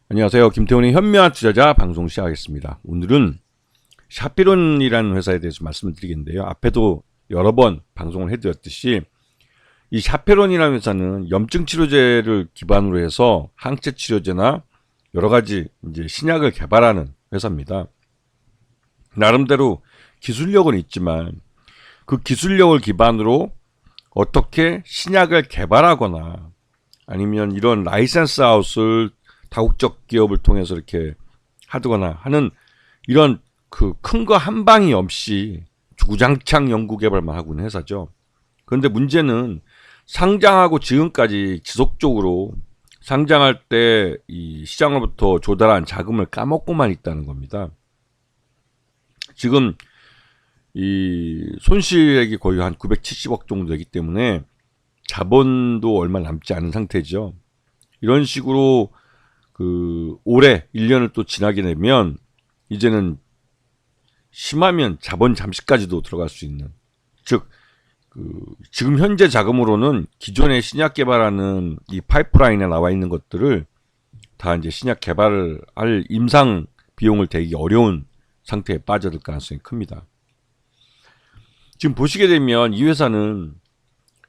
안녕하세요. 김태훈의 현명한 투자자 방송 시작하겠습니다. 오늘은 샤피론이라는 회사에 대해서 말씀을 드리겠는데요. 앞에도 여러 번 방송을 해드렸듯이 이 샤피론이라는 회사는 염증 치료제를 기반으로 해서 항체 치료제나 여러 가지 이제 신약을 개발하는 회사입니다. 나름대로 기술력은 있지만 그 기술력을 기반으로 어떻게 신약을 개발하거나 아니면 이런 라이센스 아웃을 다국적 기업을 통해서 이렇게 하거나 하는 이런 그 큰 거 한 방이 없이 주구장창 연구 개발만 하고 있는 회사죠. 그런데 문제는 상장하고 지금까지 지속적으로 상장할 때 이 시장으로부터 조달한 자금을 까먹고만 있다는 겁니다. 지금 이 손실액이 거의 한 970억 정도 되기 때문에 자본도 얼마 남지 않은 상태죠. 이런 식으로 그 올해 1년을 또 지나게 되면 이제는 심하면 자본 잠식까지도 들어갈 수 있는, 즉 지금 현재 자금으로는 기존의 신약 개발하는 이 파이프라인에 나와 있는 것들을 다 이제 신약 개발을 할 임상 비용을 대기 어려운 상태에 빠져들 가능성이 큽니다. 지금 보시게 되면 이 회사는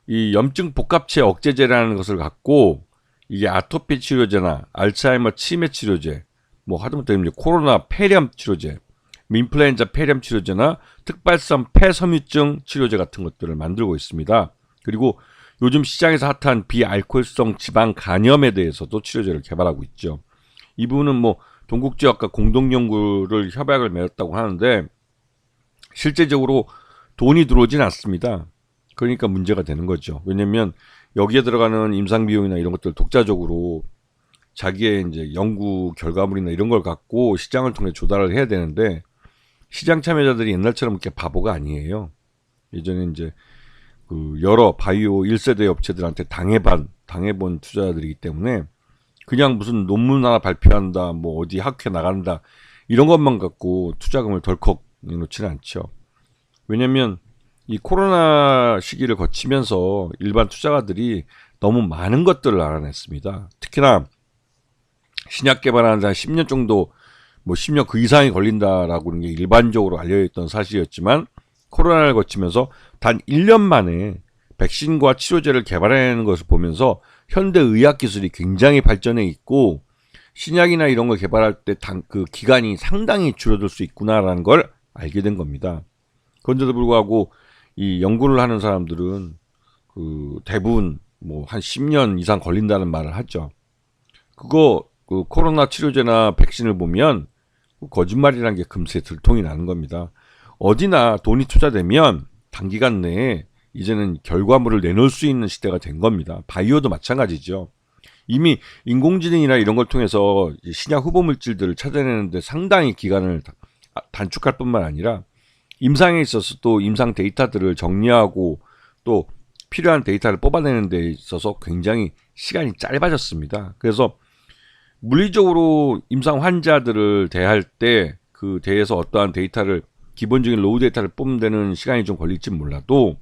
이 염증 복합체 억제제라는 것을 갖고 이게 아토피 치료제나 알츠하이머 치매 치료제, 뭐 하다못해 코로나 폐렴 치료제, 인플루엔자 폐렴 치료제나 특발성 폐섬유증 치료제 같은 것들을 만들고 있습니다. 그리고 요즘 시장에서 핫한 비알코올성 지방 간염에 대해서도 치료제를 개발하고 있죠. 이 부분은 뭐 동국지역과 공동 연구를 협약을 맺었다고 하는데 실제적으로 돈이 들어오진 않습니다. 그러니까 문제가 되는 거죠. 왜냐면 여기에 들어가는 임상 비용이나 이런 것들 독자적으로 자기의 이제 연구 결과물이나 이런 걸 갖고 시장을 통해 조달을 해야 되는데 시장 참여자들이 옛날처럼 이렇게 바보가 아니에요. 예전에 이제 그 여러 바이오 1세대 업체들한테 당해본 투자자들이기 때문에 그냥 무슨 논문 하나 발표한다, 뭐 어디 학회 나간다 이런 것만 갖고 투자금을 덜컥 놓지는 않죠. 왜냐면 이 코로나 시기를 거치면서 일반 투자가들이 너무 많은 것들을 알아냈습니다. 특히나 신약 개발하는 한 10년 정도, 뭐 10년 그 이상이 걸린다라고 하는 게 일반적으로 알려있던 사실이었지만 코로나를 거치면서 단 1년 만에 백신과 치료제를 개발해내는 것을 보면서 현대 의학 기술이 굉장히 발전해 있고 신약이나 이런 걸 개발할 때 그 기간이 상당히 줄어들 수 있구나라는 걸 알게 된 겁니다. 그런데도 불구하고 이 연구를 하는 사람들은 그 대부분 뭐 한 10년 이상 걸린다는 말을 하죠. 그거 그 코로나 치료제나 백신을 보면 거짓말이라는 게 금세 들통이 나는 겁니다. 어디나 돈이 투자되면 단기간 내에 이제는 결과물을 내놓을 수 있는 시대가 된 겁니다. 바이오도 마찬가지죠. 이미 인공지능이나 이런 걸 통해서 신약 후보 물질들을 찾아내는데 상당히 기간을 단축할 뿐만 아니라 임상에 있어서 또 임상 데이터들을 정리하고 또 필요한 데이터를 뽑아내는 데 있어서 굉장히 시간이 짧아졌습니다. 그래서 물리적으로 임상 환자들을 대할 때 그 대에서 어떠한 데이터를 기본적인 로우 데이터를 뽑는 데는 시간이 좀 걸릴지 몰라도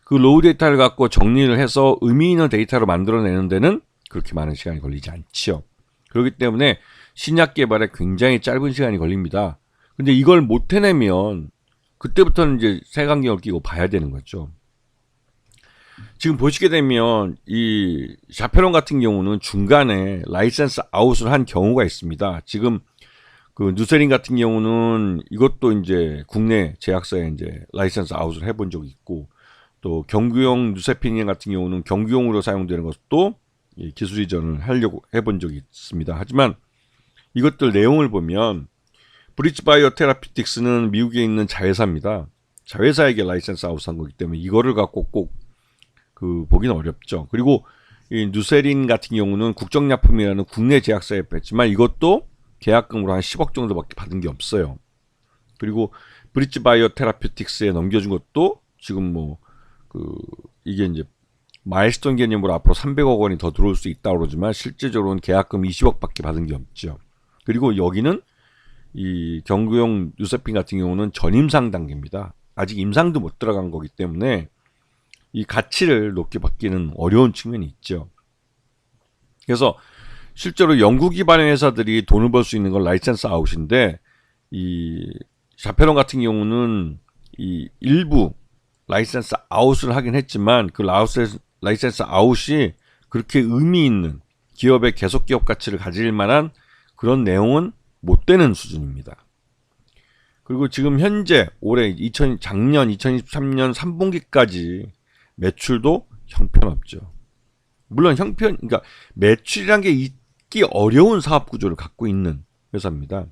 그 로우 데이터를 갖고 정리를 해서 의미 있는 데이터로 만들어내는 데는 그렇게 많은 시간이 걸리지 않지요. 그렇기 때문에 신약 개발에 굉장히 짧은 시간이 걸립니다. 근데 이걸 못 해내면 그때부터는 이제 색안경을 끼고 봐야 되는 거죠. 지금 보시게 되면 이 샤페론 같은 경우는 중간에 라이센스 아웃을 한 경우가 있습니다. 지금 그 누세린 같은 경우는 이것도 이제 국내 제약사에 이제 라이센스 아웃을 해본 적이 있고 또 경구용 누세피닌 같은 경우는 경구용으로 사용되는 것도 기술 이전을 하려고 해본 적이 있습니다. 하지만 이것들 내용을 보면 브릿지바이오 테라피틱스는 미국에 있는 자회사입니다. 자회사에게 라이센스 아웃한 거기 때문에 이거를 갖고 꼭 그 보기는 어렵죠. 그리고 이 누세린 같은 경우는 국정약품이라는 국내 제약사에 뺐지만 이것도 계약금으로 한 10억 정도밖에 받은 게 없어요. 그리고 브릿지바이오 테라피틱스에 넘겨준 것도 지금 뭐 그 이게 이제 마일스톤 개념으로 앞으로 300억 원이 더 들어올 수 있다고 그러지만 실제적으로는 계약금 20억밖에 받은 게 없죠. 그리고 여기는 이 경구용 뉴세핀 같은 경우는 전임상 단계입니다. 아직 임상도 못 들어간 거기 때문에 이 가치를 높게 받기는 어려운 측면이 있죠. 그래서 실제로 연구 기반의 회사들이 돈을 벌 수 있는 건 라이센스 아웃인데 이 샤페론 같은 경우는 이 일부 라이센스 아웃을 하긴 했지만 그 라이센스 아웃이 그렇게 의미 있는 기업의 계속 기업 가치를 가질 만한 그런 내용은 못 되는 수준입니다. 그리고 지금 현재 올해 작년 2023년 3분기까지 매출도 형편없죠. 물론 그러니까 매출이란 게 있기 어려운 사업 구조를 갖고 있는 회사입니다.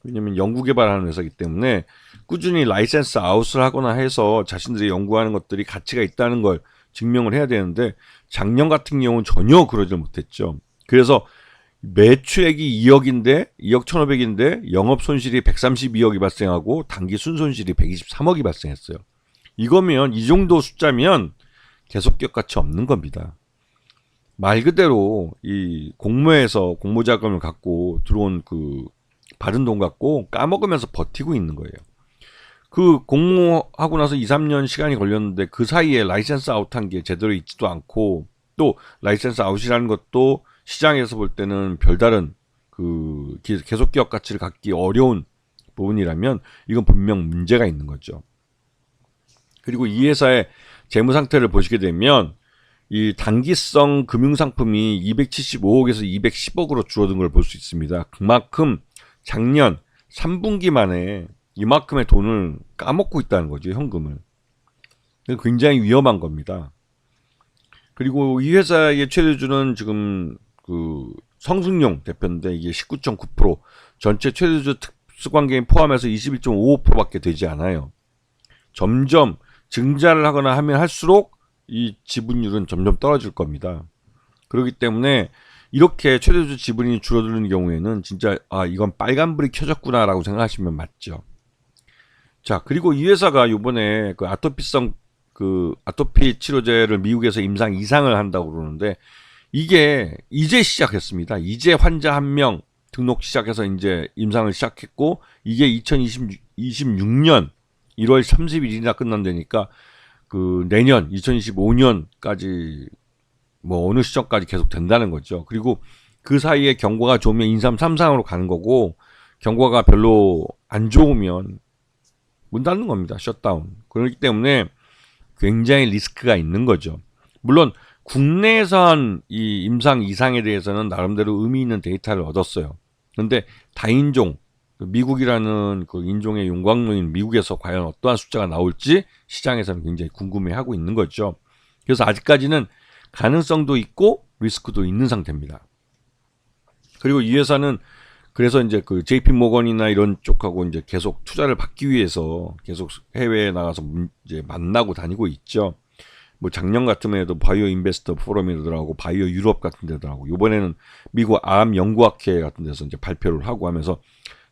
왜냐하면 연구 개발하는 회사이기 때문에 꾸준히 라이센스 아웃을 하거나 해서 자신들이 연구하는 것들이 가치가 있다는 걸 증명을 해야 되는데 작년 같은 경우는 전혀 그러질 못했죠. 그래서 매출액이 2억 1,500인데 영업 손실이 132억이 발생하고 단기 순손실이 123억이 발생했어요. 이거면 이 정도 숫자면 계속 기업 가치 없는 겁니다. 말 그대로 이 공모에서 공모 자금을 갖고 들어온 그 받은 돈 갖고 까먹으면서 버티고 있는 거예요. 그 공모하고 나서 2, 3년 시간이 걸렸는데 그 사이에 라이센스 아웃한 게 제대로 있지도 않고 또 라이센스 아웃이라는 것도 시장에서 볼 때는 별다른 그 계속 기업 가치를 갖기 어려운 부분이라면 이건 분명 문제가 있는 거죠. 그리고 이 회사의 재무 상태를 보시게 되면 이 단기성 금융상품이 275억에서 210억으로 줄어든 걸 볼 수 있습니다. 그만큼 작년 3분기 만에 이만큼의 돈을 까먹고 있다는 거죠, 현금을. 굉장히 위험한 겁니다. 그리고 이 회사의 최대주는 지금 그 성승용 대표인데 이게 19.9%, 전체 최대주 특수관계인 포함해서 21.55%밖에 되지 않아요. 점점 증자를 하거나 하면 할수록 이 지분율은 점점 떨어질 겁니다. 그렇기 때문에 이렇게 최대주 지분이 줄어드는 경우에는 진짜 이건 빨간불이 켜졌구나라고 생각하시면 맞죠. 자, 그리고 이 회사가 이번에 그 아토피 치료제를 미국에서 임상 2상을 한다고 그러는데 이게 이제 시작했습니다. 이제 환자 1명 등록 시작해서 이제 임상을 시작했고 이게 2026년 1월 30일이나 끝난다니까 그 내년 2025년까지 뭐 어느 시점까지 계속 된다는 거죠. 그리고 그 사이에 경과가 좋으면 인삼 3상으로 가는 거고 경과가 별로 안 좋으면 문 닫는 겁니다. 셧다운. 그렇기 때문에 굉장히 리스크가 있는 거죠. 물론 국내에서 한 이 임상 2상에 대해서는 나름대로 의미 있는 데이터를 얻었어요. 그런데 다인종, 미국이라는 그 인종의 용광로인 미국에서 과연 어떠한 숫자가 나올지 시장에서는 굉장히 궁금해하고 있는 거죠. 그래서 아직까지는 가능성도 있고 리스크도 있는 상태입니다. 그리고 이 회사는 그래서 이제 그 JP 모건이나 이런 쪽하고 이제 계속 투자를 받기 위해서 계속 해외에 나가서 이제 만나고 다니고 있죠. 뭐 작년 같으면 해도 바이오 인베스터 포럼이라고 바이오 유럽 같은 데더라고. 이번에는 미국 암 연구학회 같은 데서 이제 발표를 하고 하면서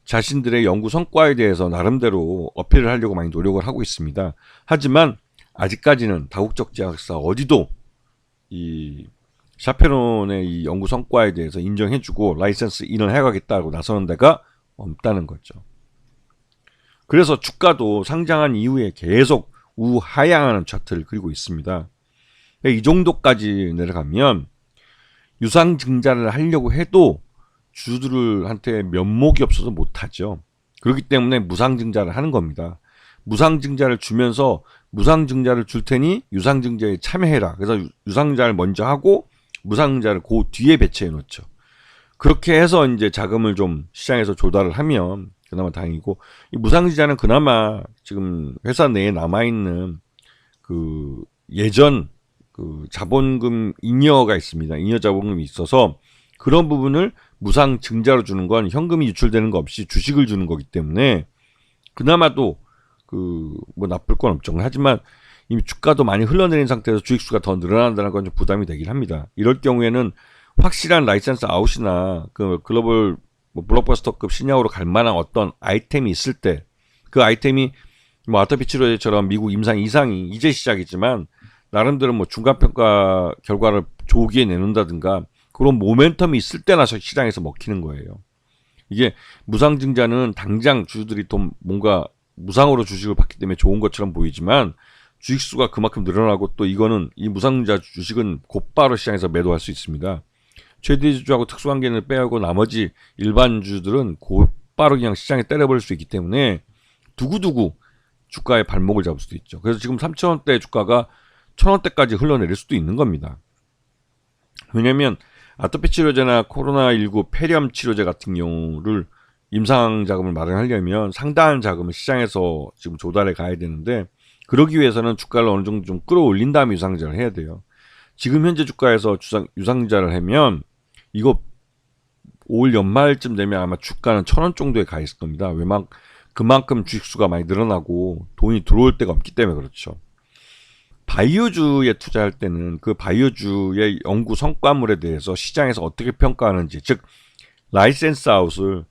자신들의 연구 성과에 대해서 나름대로 어필을 하려고 많이 노력을 하고 있습니다. 하지만 아직까지는 다국적 제약사 어디도 이 샤페론의 이 연구 성과에 대해서 인정해주고 라이센스 인을 해가겠다고 나서는 데가 없다는 거죠. 그래서 주가도 상장한 이후에 계속 우하향하는 차트를 그리고 있습니다. 이 정도까지 내려가면 유상증자를 하려고 해도 주주들한테 면목이 없어서 못하죠. 그렇기 때문에 무상증자를 하는 겁니다. 무상증자를 주면서 무상증자를 줄 테니 유상증자에 참여해라. 그래서 유상증자를 먼저 하고 무상증자를 그 뒤에 배치해 놓죠. 그렇게 해서 이제 자금을 좀 시장에서 조달을 하면 그나마 다행이고, 이 무상증자는 그나마 지금 회사 내에 남아있는 그 예전 그 자본금 잉여가 있습니다. 잉여 자본금이 있어서 그런 부분을 무상증자로 주는 건 현금이 유출되는 거 없이 주식을 주는 거기 때문에 그나마도 그 뭐 나쁠 건 없죠. 하지만 이미 주가도 많이 흘러내린 상태에서 주식수가 더 늘어난다는 건 좀 부담이 되긴 합니다. 이럴 경우에는 확실한 라이센스 아웃이나 그 글로벌 뭐 블록버스터급 신약으로 갈 만한 어떤 아이템이 있을 때 그 아이템이 뭐 아토피 치료제처럼 미국 임상 2상이 이제 시작이지만 나름대로 뭐 중간평가 결과를 조기에 내놓는다든가 그런 모멘텀이 있을 때나 시장에서 먹히는 거예요. 이게 무상증자는 당장 주주들이 돈 뭔가 무상으로 주식을 받기 때문에 좋은 것처럼 보이지만 주식수가 그만큼 늘어나고 또 이거는 이 무상증자 주식은 곧바로 시장에서 매도할 수 있습니다. 최대주주하고 특수관계인을 빼고 나머지 일반주들은 곧바로 그냥 시장에 때려버릴 수 있기 때문에 두고두고 주가의 발목을 잡을 수도 있죠. 그래서 지금 3,000원대 주가가 1,000원대까지 흘러내릴 수도 있는 겁니다. 왜냐하면 아토피 치료제나 코로나19 폐렴 치료제 같은 경우를 임상 자금을 마련하려면 상당한 자금을 시장에서 지금 조달해 가야 되는데, 그러기 위해서는 주가를 어느 정도 좀 끌어올린 다음에 유상증자를 해야 돼요. 지금 현재 주가에서 유상증자를 하면 이거 올 연말쯤 되면 아마 주가는 1,000원 정도에 가 있을 겁니다. 그만큼 주식수가 많이 늘어나고 돈이 들어올 데가 없기 때문에 그렇죠. 바이오주에 투자할 때는 그 바이오주의 연구 성과물에 대해서 시장에서 어떻게 평가하는지, 즉 라이센스 아웃을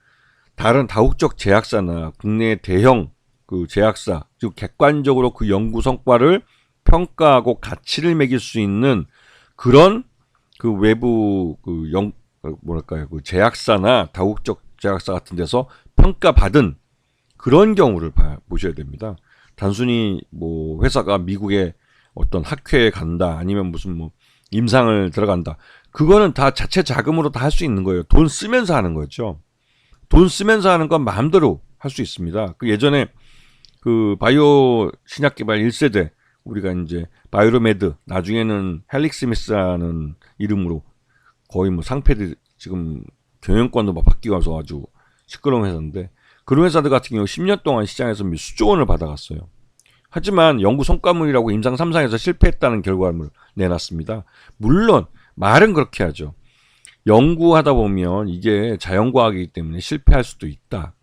다른 다국적 제약사나 국내 대형 그 제약사, 즉 객관적으로 그 연구 성과를 평가하고 가치를 매길 수 있는 그런 그 외부 그 그 제약사나 다국적 제약사 같은 데서 평가받은 그런 경우를 보셔야 됩니다. 단순히 뭐 회사가 미국의 어떤 학회에 간다, 아니면 무슨 뭐 임상을 들어간다, 그거는 다 자체 자금으로 다 할 수 있는 거예요. 돈 쓰면서 하는 거죠. 돈 쓰면서 하는 건 마음대로 할 수 있습니다. 그 예전에 그 바이오 신약 개발 1세대, 우리가 이제 바이오메드, 나중에는 헬릭스미스라는 이름으로 거의 뭐 상패들 지금 경영권도 막 바뀌어서 아주 시끄러운 회사인데, 그런 회사들 같은 경우 10년 동안 시장에서 수조 원을 받아갔어요. 하지만 연구 성과물이라고 임상 3상에서 실패했다는 결과물을 내놨습니다. 물론 말은 그렇게 하죠. 연구하다 보면 이게 자연과학이기 때문에 실패할 수도 있다.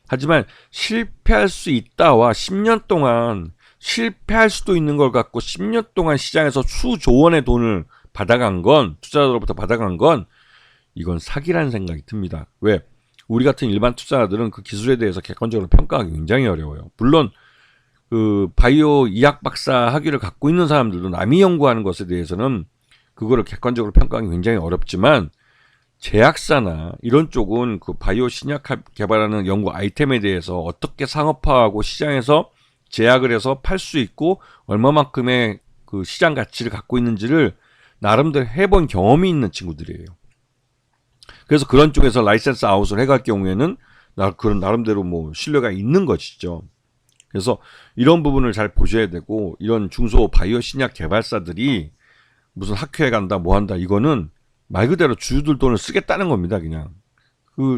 하지만 실패할 수 있다와 10년 동안 실패할 수도 있는 걸 갖고 10년 동안 시장에서 수조 원의 돈을 받아간 건, 투자자로부터 받아간 건, 이건 사기라는 생각이 듭니다. 왜? 우리 같은 일반 투자자들은 그 기술에 대해서 객관적으로 평가하기 굉장히 어려워요. 물론 그 바이오 의학 박사 학위를 갖고 있는 사람들도 남이 연구하는 것에 대해서는 그거를 객관적으로 평가하기 굉장히 어렵지만, 제약사나 이런 쪽은 그 바이오 신약 개발하는 연구 아이템에 대해서 어떻게 상업화하고 시장에서 제약을 해서 팔 수 있고 얼마만큼의 그 시장 가치를 갖고 있는지를 나름대로 해본 경험이 있는 친구들이에요. 그래서 그런 쪽에서 라이센스 아웃을 해갈 경우에는 그런 나름대로 뭐 신뢰가 있는 것이죠. 그래서 이런 부분을 잘 보셔야 되고, 이런 중소 바이오 신약 개발사들이 무슨 학회에 간다 뭐 한다, 이거는 말 그대로 주주들 돈을 쓰겠다는 겁니다. 그냥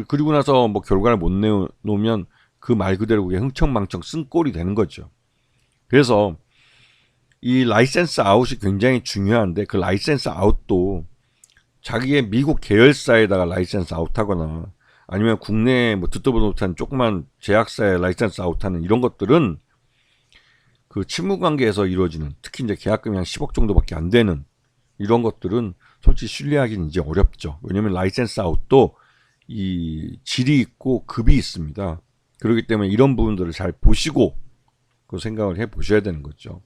그리고 나서 뭐 결과를 못 내놓으면 그 말 그대로 그게 흥청망청 쓴 꼴이 되는 거죠. 그래서 이 라이센스 아웃이 굉장히 중요한데, 그 라이센스 아웃도 자기의 미국 계열사에다가 라이센스 아웃하거나 아니면 국내 뭐 듣도 보도 못한 조그만 제약사에 라이센스 아웃하는 이런 것들은 그 친무관계에서 이루어지는, 특히 이제 계약금이 한 10억 정도밖에 안 되는 이런 것들은 솔직히 신뢰하기는 이제 어렵죠. 왜냐하면 라이센스 아웃도 이 질이 있고 급이 있습니다. 그렇기 때문에 이런 부분들을 잘 보시고 그 생각을 해 보셔야 되는 거죠.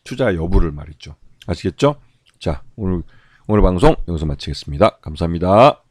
투자 여부를 말이죠. 아시겠죠? 자, 오늘 방송 여기서 마치겠습니다. 감사합니다.